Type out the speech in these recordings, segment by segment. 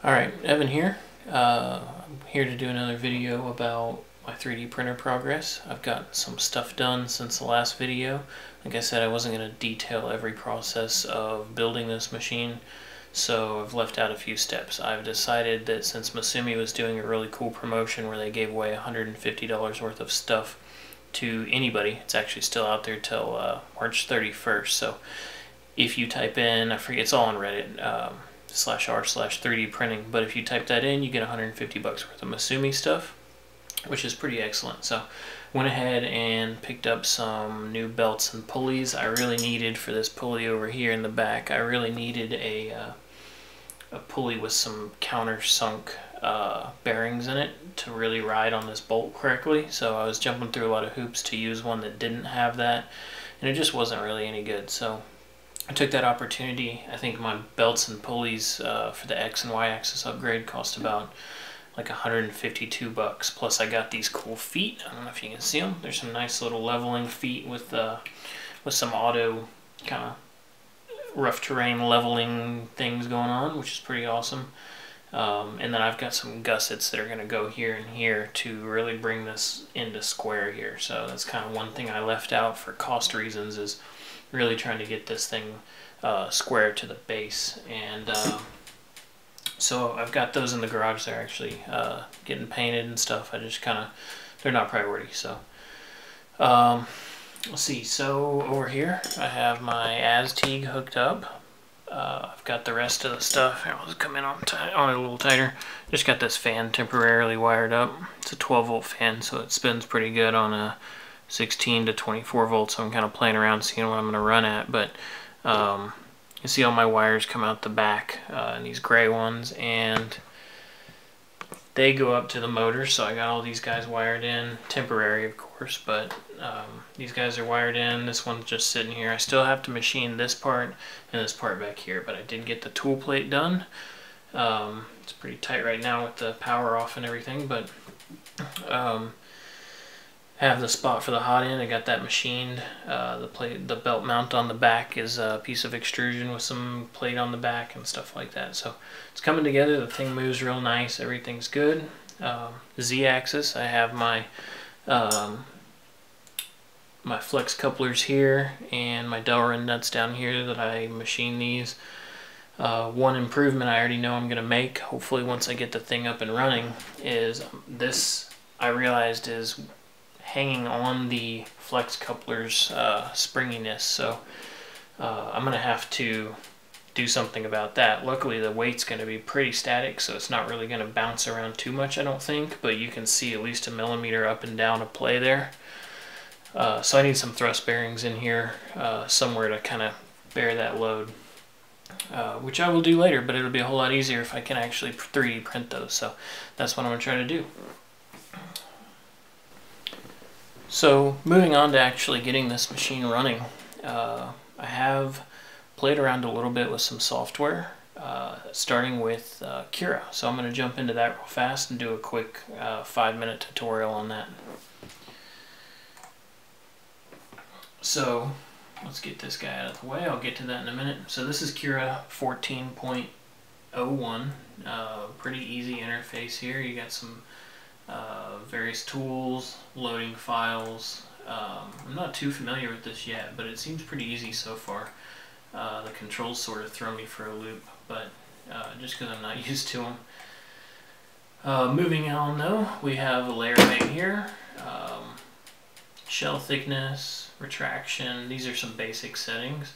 Alright, Evan here. I'm here to do another video about my 3D printer progress. I've got some stuff done since the last video. Like I said, I wasn't going to detail every process of building this machine, so I've left out a few steps. I've decided that since Masumi was doing a really cool promotion where they gave away $150 worth of stuff to anybody, it's actually still out there till March 31st, so if you type in, I forget, it's all on Reddit, /r/3D printing, but if you type that in, you get 150 bucks worth of Masumi stuff, which is pretty excellent. So went ahead and picked up some new belts and pulleys. I really needed, for this pulley over here in the back, I really needed a pulley with some countersunk bearings in it to really ride on this bolt correctly. So I was jumping through a lot of hoops to use one that didn't have that, and it just wasn't really any good. So I took that opportunity. I think my belts and pulleys for the X and Y axis upgrade cost about like 152 bucks. Plus I got these cool feet. I don't know if you can see them. There's some nice little leveling feet with some auto kind of rough terrain leveling things going on, which is pretty awesome. And then I've got some gussets that are going to go here and here to really bring this into square here. So that's kind of one thing I left out for cost reasons, is really trying to get this thing square to the base. And so I've got those in the garage. They're actually getting painted and stuff. I just kind of, they're not priority. So let's see. So over here I have my Azteeg hooked up. I've got the rest of the stuff. Here, I'll just come in on it a little tighter. Just got this fan temporarily wired up. It's a 12-volt fan, so it spins pretty good on a 16 to 24 volts. So I'm kind of playing around seeing what I'm going to run at, but you see all my wires come out the back, and these gray ones, and they go up to the motor. So I got all these guys wired in, temporary of course, but these guys are wired in. This one's just sitting here. I still have to machine this part and this part back here, but I did get the tool plate done. It's pretty tight right now with the power off and everything, but have the spot for the hot end. I got that machined. The belt mount on the back is a piece of extrusion with some plate on the back and stuff like that. So it's coming together. The thing moves real nice. Everything's good. Z-axis, I have my my flex couplers here and my Delrin nuts down here that I machine these. One improvement I already know I'm going to make, hopefully once I get the thing up and running, is this, I realized, is hanging on the flex couplers springiness. So I'm going to have to do something about that. Luckily the weight's going to be pretty static, so it's not really going to bounce around too much, I don't think, but you can see at least a millimeter up and down of play there. So I need some thrust bearings in here somewhere to kind of bear that load, which I will do later, but it'll be a whole lot easier if I can actually 3D print those. So that's what I'm going to try to do. So moving on to actually getting this machine running, I have played around a little bit with some software, starting with Cura. So I'm going to jump into that real fast and do a quick 5-minute tutorial on that. So let's get this guy out of the way. I'll get to that in a minute. So this is Cura 14.01. Pretty easy interface here. You got some various tools, loading files. I'm not too familiar with this yet, but it seems pretty easy so far. The controls sort of throw me for a loop, but just because I'm not used to them. Moving on though, we have a layer height here, shell thickness, retraction. These are some basic settings.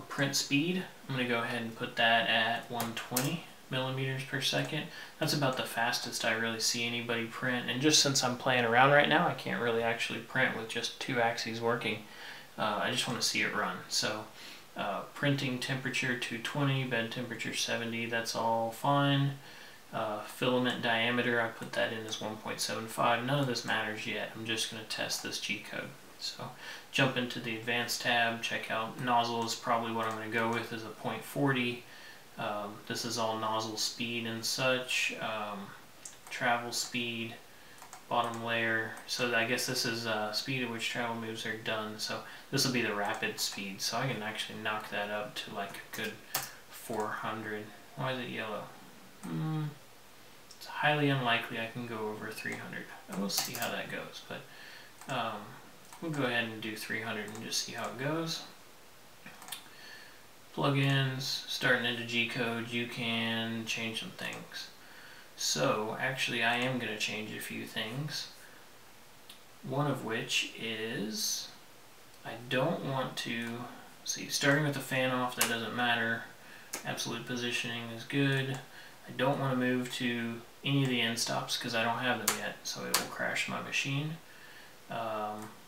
Print speed, I'm going to go ahead and put that at 120 millimeters per second. That's about the fastest I really see anybody print, and just since I'm playing around right now, I can't really actually print with just 2 axes working. I just want to see it run. So printing temperature 220, bed temperature 70, that's all fine. Filament diameter, I put that in as 1.75. None of this matters yet. I'm just going to test this G-code. So jump into the advanced tab, check out nozzle is probably what I'm going to go with, is a 0.40. This is all nozzle speed and such, travel speed, bottom layer. So I guess this is speed at which travel moves are done. So this will be the rapid speed. So I can actually knock that up to like a good 400. Why is it yellow? It's highly unlikely I can go over 300. We'll see how that goes, but we'll go ahead and do 300 and just see how it goes. Plugins, starting into G-code, you can change some things. So actually I am going to change a few things. One of which is I don't want to, see, starting with the fan off, that doesn't matter. Absolute positioning is good. I don't want to move to any of the end stops because I don't have them yet, so it will crash my machine.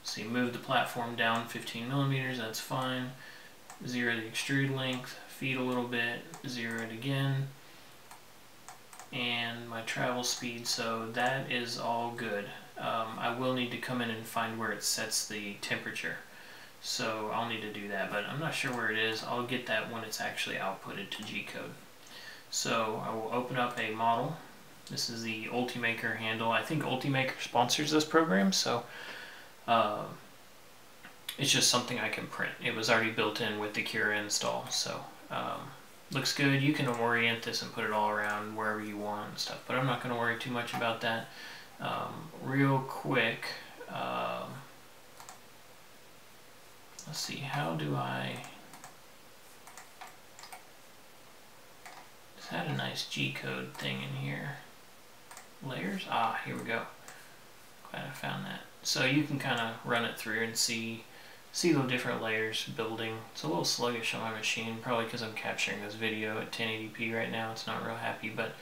See, move the platform down 15 millimeters, that's fine. Zero the extrude length, feed a little bit, zero it again. And my travel speed, so that is all good. I will need to come in and find where it sets the temperature. So I'll need to do that, but I'm not sure where it is. I'll get that when it's actually outputted to G-code. So I will open up a model. This is the Ultimaker handle. I think Ultimaker sponsors this program, so it's just something I can print. It was already built in with the Cura install, so looks good. You can orient this and put it all around wherever you want and stuff, but I'm not going to worry too much about that. Real quick, let's see, how do I... It's had a nice G-code thing in here. Layers? Ah, here we go. Glad I found that. So you can kind of run it through and see the different layers building. It's a little sluggish on my machine, probably because I'm capturing this video at 1080p right now. It's not real happy, but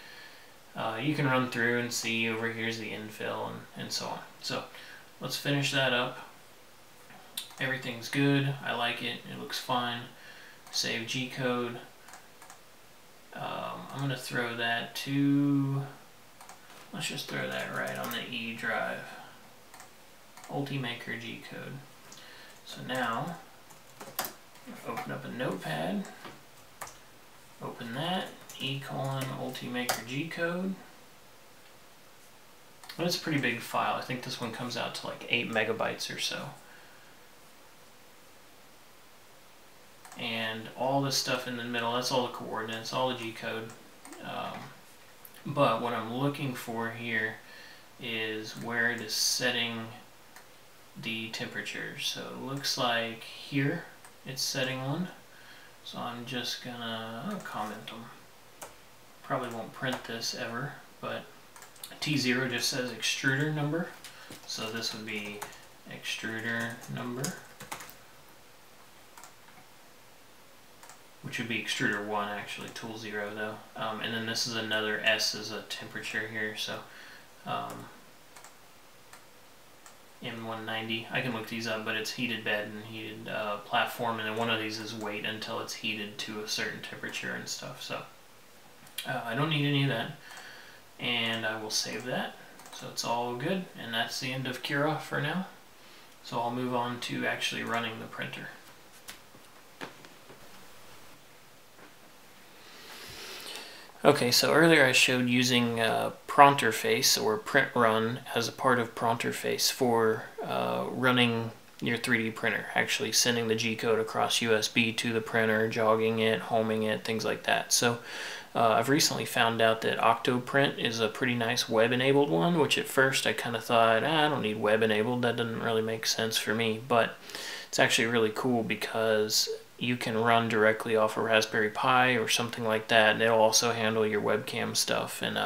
you can run through and see over here's the infill and so on. So let's finish that up. Everything's good. I like it. It looks fine. Save G-code. I'm going to throw that to... Let's just throw that right on the E drive. Ultimaker G-code. So now, open up a notepad, open that, E:\Ultimaker G-code. And it's a pretty big file. I think this one comes out to like 8 megabytes or so. And all this stuff in the middle, that's all the coordinates, all the G-code. But what I'm looking for here is where it is setting the temperature. So it looks like here it's setting one. So I'm just gonna comment them. Probably won't print this ever, but T0 just says extruder number. So this would be extruder number, which would be extruder 1 actually, tool 0 though. And then this is another S as a temperature here, so M190. I can look these up, but it's heated bed and heated platform, and then one of these is wait until it's heated to a certain temperature and stuff. So I don't need any of that, and I will save that. So it's all good, and that's the end of Cura for now. So I'll move on to actually running the printer. Okay, so earlier I showed using Pronterface or Print Run as a part of Pronterface for running your 3D printer, actually sending the G-code across USB to the printer, jogging it, homing it, things like that. So I've recently found out that Octoprint is a pretty nice web-enabled one, which at first I kind of thought, I don't need web-enabled, that doesn't really make sense for me, but it's actually really cool because you can run directly off a Raspberry Pi or something like that, and it'll also handle your webcam stuff and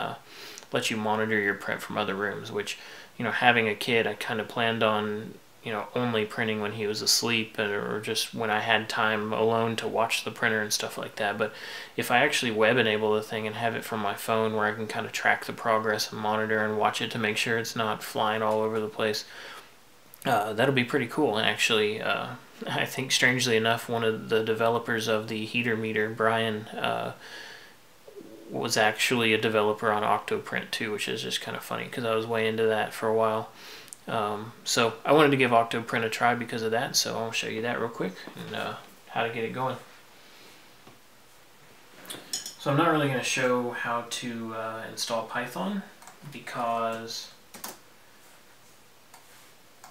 let you monitor your print from other rooms, which, you know, having a kid, I kind of planned on, you know, only printing when he was asleep or just when I had time alone to watch the printer and stuff like that. But if I actually web enable the thing and have it from my phone where I can kind of track the progress and monitor and watch it to make sure it's not flying all over the place, that'll be pretty cool. And actually, I think strangely enough, one of the developers of the heater meter, Brian, was actually a developer on Octoprint too, which is just kind of funny because I was way into that for a while. So I wanted to give Octoprint a try because of that, so I'll show you that real quick and how to get it going. So I'm not really going to show how to install Python because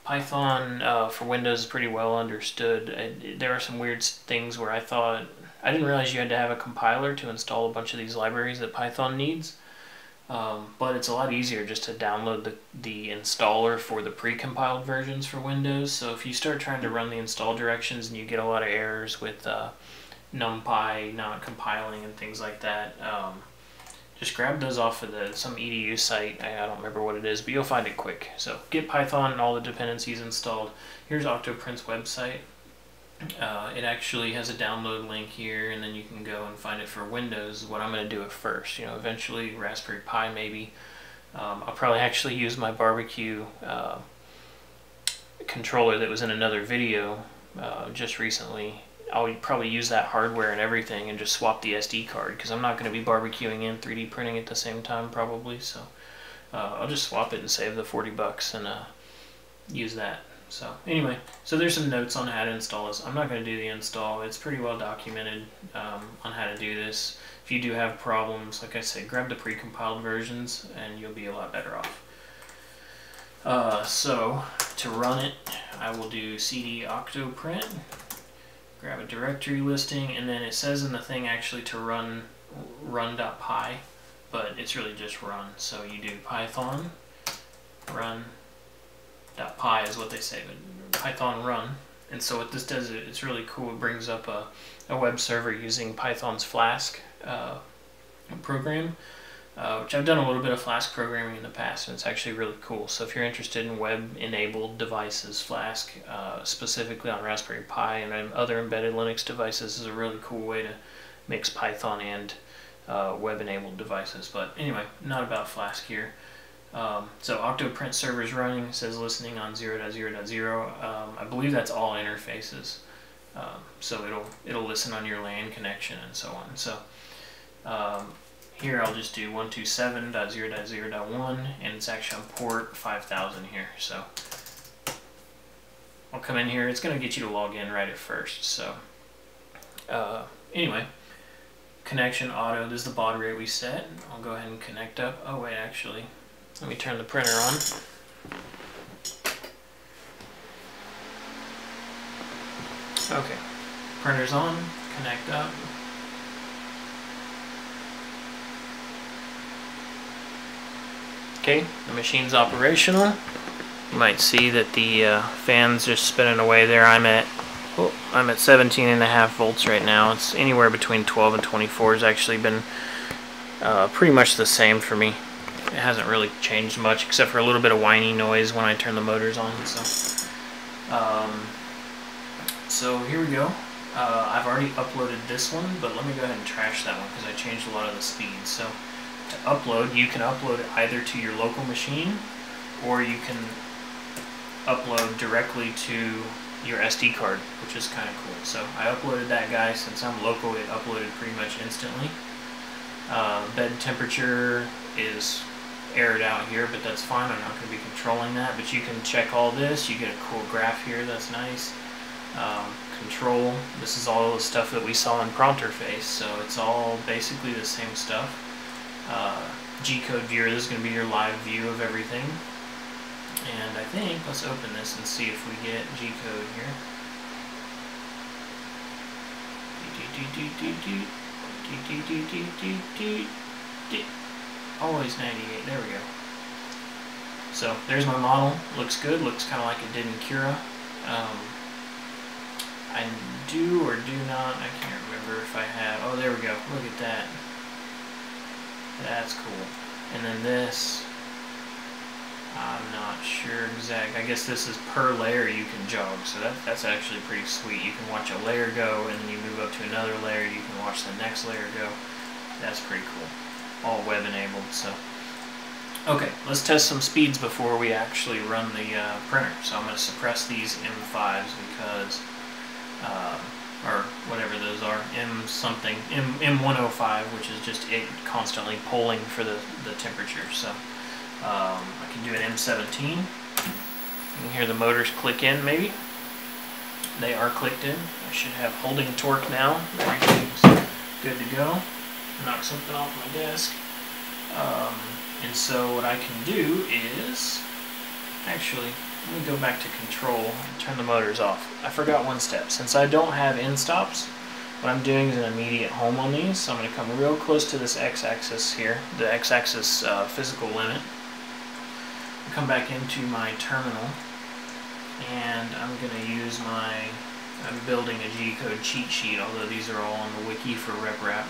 Python for Windows is pretty well understood. There are some weird things where I thought I didn't realize you had to have a compiler to install a bunch of these libraries that Python needs. But it's a lot easier just to download the installer for the pre-compiled versions for Windows. So if you start trying to run the install directions and you get a lot of errors with NumPy not compiling and things like that, just grab those off of some edu site. I don't remember what it is, but you'll find it quick. So get Python and all the dependencies installed. Here's Octoprint's website. It actually has a download link here, and then you can go and find it for Windows. What I'm going to do at first, eventually Raspberry Pi maybe. I'll probably actually use my barbecue controller that was in another video just recently. I'll probably use that hardware and everything and just swap the SD card, because I'm not going to be barbecuing and 3D printing at the same time probably. So I'll just swap it and save the 40 bucks and use that. So anyway, so there's some notes on how to install this. I'm not going to do the install. It's pretty well documented on how to do this. If you do have problems, like I said, grab the pre-compiled versions and you'll be a lot better off. So to run it, I will do cd octoprint, grab a directory listing, and then it says in the thing actually to run.py, but it's really just run. So you do python run.py is what they say, but Python run. And so what this does, it's really cool. It brings up a web server using Python's Flask program, which I've done a little bit of Flask programming in the past, and it's actually really cool. So if you're interested in web-enabled devices, Flask, specifically on Raspberry Pi and other embedded Linux devices, is a really cool way to mix Python and web-enabled devices. But anyway, not about Flask here. So Octoprint server's running, it says listening on 0.0.0. I believe that's all interfaces. So it'll listen on your LAN connection and so on. So here I'll just do 127.0.0.1, and it's actually on port 5000 here. So I'll come in here. It's going to get you to log in right at first. So anyway, connection auto. This is the baud rate we set. I'll go ahead and connect up. Oh wait, actually, let me turn the printer on. Okay, printer's on, connect up. Okay, the machine's operational. You might see that the fan's just spinning away there. I'm at 17.5 volts right now. It's anywhere between 12 and 24. Has actually been pretty much the same for me. It hasn't really changed much, except for a little bit of whiny noise when I turn the motors on. So here we go. I've already uploaded this one, but let me go ahead and trash that one because I changed a lot of the speed. So to upload, you can upload it either to your local machine, or you can upload directly to your SD card, which is kind of cool. So I uploaded that guy. Since I'm local, it uploaded pretty much instantly. Bed temperature is aired out here, but that's fine. I'm not going to be controlling that, but you can check all this. You get a cool graph here. That's nice. Control. This is all the stuff that we saw in Pronterface, so it's all basically the same stuff. G-code viewer. This is going to be your live view of everything. And I think, let's open this and see if we get G-code here. Always 98, there we go. So there's my model. Looks good, looks kind of like it did in Cura. I do or do not, I can't remember if I have, oh there we go, look at that. That's cool. And then this, I'm not sure exact. I guess this is per layer you can jog, so that's actually pretty sweet. You can watch a layer go, and then you move up to another layer, you can watch the next layer go. That's pretty cool. All web enabled. So okay, let's test some speeds before we actually run the printer. So I'm going to suppress these M5s because or whatever those are, M105, which is just it constantly polling for the temperature. So I can do an M17. You can hear the motors click in, maybe. They are clicked in. I should have holding torque now. Everything's good to go. Knock something off my desk. And so what I can do is, actually, let me go back to control and turn the motors off. I forgot one step. Since I don't have end stops, what I'm doing is an immediate home on these. So I'm going to come real close to this x-axis here, the x-axis physical limit. Come back into my terminal, and I'm going to use I'm building a G-code cheat sheet, although these are all on the wiki for RepRap.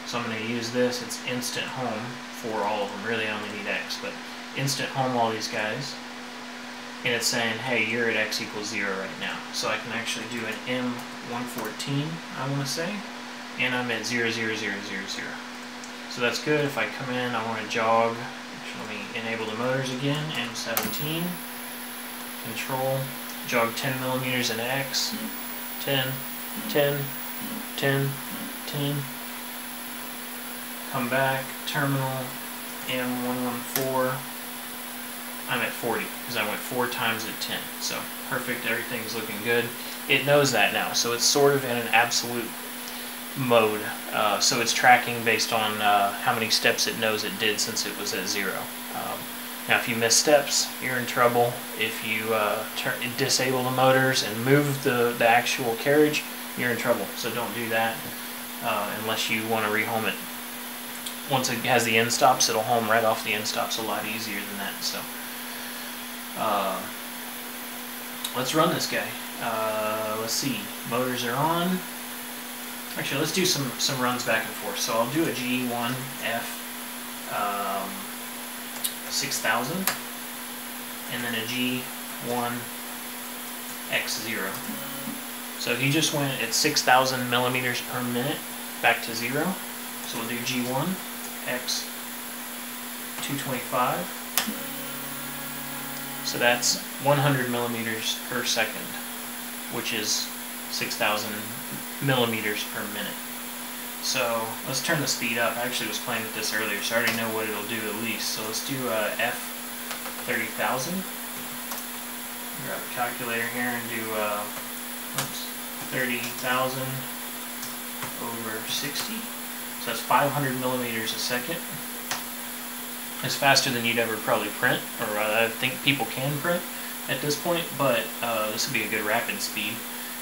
So I'm going to use this. It's instant home for all of them. Really, I only need X, but instant home all these guys. And it's saying, hey, you're at X equals 0 right now. So I can actually do an M114, I want to say, and I'm at 0, 0, 0, 0, 0. So that's good. If I come in, I want to jog. Actually, let me enable the motors again. M17, control, jog 10 millimeters in X, 10, 10, 10, 10. Come back, terminal, M114. I'm at 40 because I went 4 times at 10. So perfect, everything's looking good. It knows that now, so it's sort of in an absolute mode. So it's tracking based on how many steps it knows it did since it was at 0. Now if you miss steps, you're in trouble. If you disable the motors and move the actual carriage, you're in trouble. So don't do that unless you want to rehome it. Once it has the end stops, it'll home right off the end stops a lot easier than that. So let's run this guy. Let's see, motors are on. Actually, let's do some runs back and forth. So I'll do a G1F 6000 and then a G1X0. So he just went at 6,000 millimeters per minute back to 0. So we'll do G1 X 225. So that's 100 millimeters per second, which is 6,000 millimeters per minute. So let's turn the speed up. I actually was playing with this earlier, so I already know what it'll do at least. So let's do F 30,000. Grab a calculator here and do 30,000 over 60. So that's 500 millimeters a second. It's faster than you'd ever probably print, or I think people can print at this point, but this would be a good rapid speed.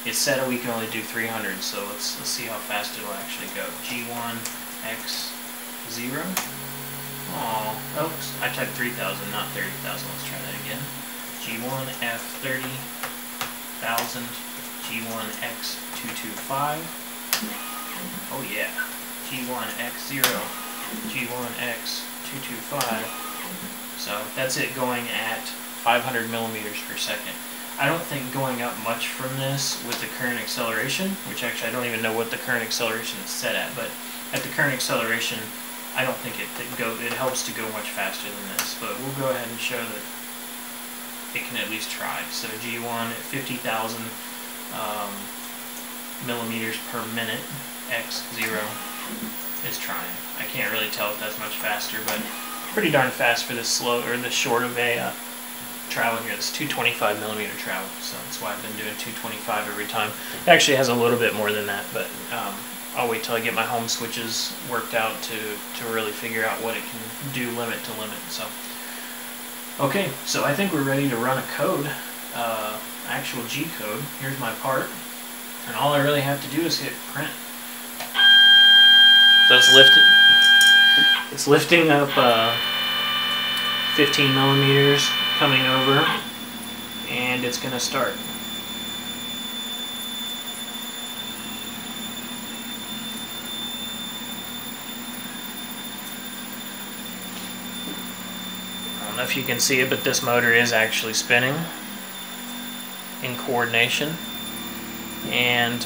It's set we can only do 300, so let's see how fast it'll actually go. G1 X0. Oh, oops, I typed 3,000, not 30,000. Let's try that again. G1 F30,000, G1 X225. Oh yeah. G1 X0, G1 X225. So that's it going at 500 millimeters per second. I don't think going up much from this with the current acceleration, which actually I don't even know what the current acceleration is set at, but at the current acceleration, I don't think it helps to go much faster than this. But we'll go ahead and show that it can at least try. So G1 at 50,000 millimeters per minute, X0 is trying. I can't really tell if that's much faster, but pretty darn fast for this slow or this short of a travel here. It's 225 millimeter travel, so that's why I've been doing 225 every time. It actually has a little bit more than that, but I'll wait till I get my home switches worked out to really figure out what it can do limit to limit. So okay, so I think we're ready to run a code, actual G code. Here's my part, and all I really have to do is hit print. So it's lifting up 15 millimeters, coming over, and it's going to start. I don't know if you can see it, but this motor is actually spinning in coordination, and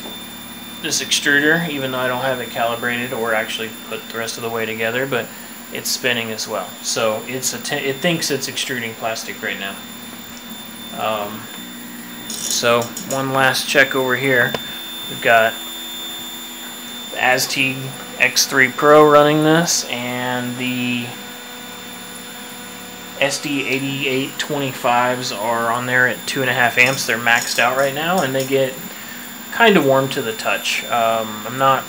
this extruder, even though I don't have it calibrated or actually put the rest of the way together, but it's spinning as well. So it thinks it's extruding plastic right now. So one last check over here. We've got the ASTIG X3 Pro running this, and the SD8825s are on there at 2.5 amps. They're maxed out right now, and they get kind of warm to the touch. I'm not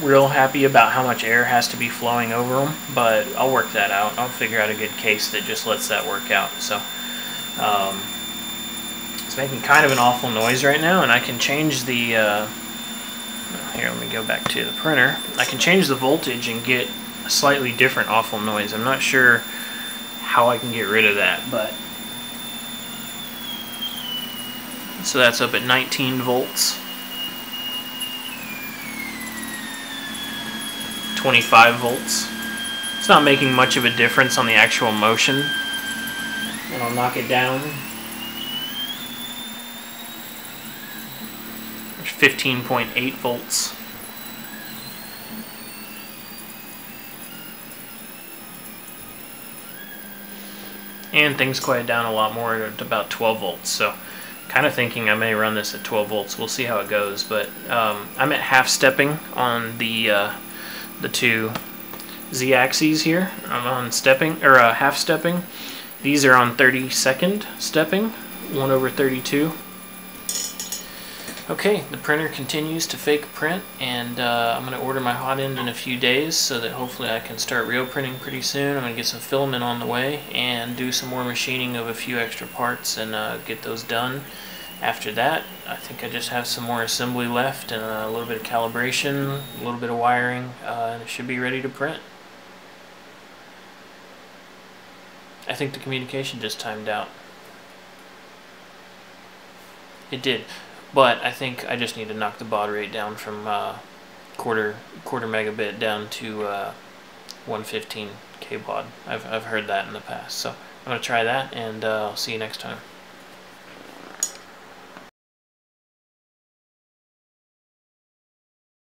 real happy about how much air has to be flowing over them, but I'll work that out. I'll figure out a good case that just lets that work out. So it's making kind of an awful noise right now, and I can change the here, let me go back to the printer. I can change the voltage and get a slightly different awful noise. I'm not sure how I can get rid of that, but so that's up at 19 volts. 25 volts. It's not making much of a difference on the actual motion. And I'll knock it down. There's 15.8 volts. And things quiet down a lot more at about 12 volts. So kind of thinking I may run this at 12 volts. We'll see how it goes. But I'm at half stepping on the two Z-axes here. I'm on stepping, or half stepping. These are on 32nd stepping, 1/32. Okay, the printer continues to fake print, and I'm going to order my hot end in a few days so that hopefully I can start real printing pretty soon. I'm going to get some filament on the way and do some more machining of a few extra parts and get those done. After that, I think I just have some more assembly left and a little bit of calibration, a little bit of wiring, and it should be ready to print. I think the communication just timed out. It did, but I think I just need to knock the baud rate down from quarter megabit down to 115 kbaud. I've heard that in the past, so I'm gonna try that, and I'll see you next time.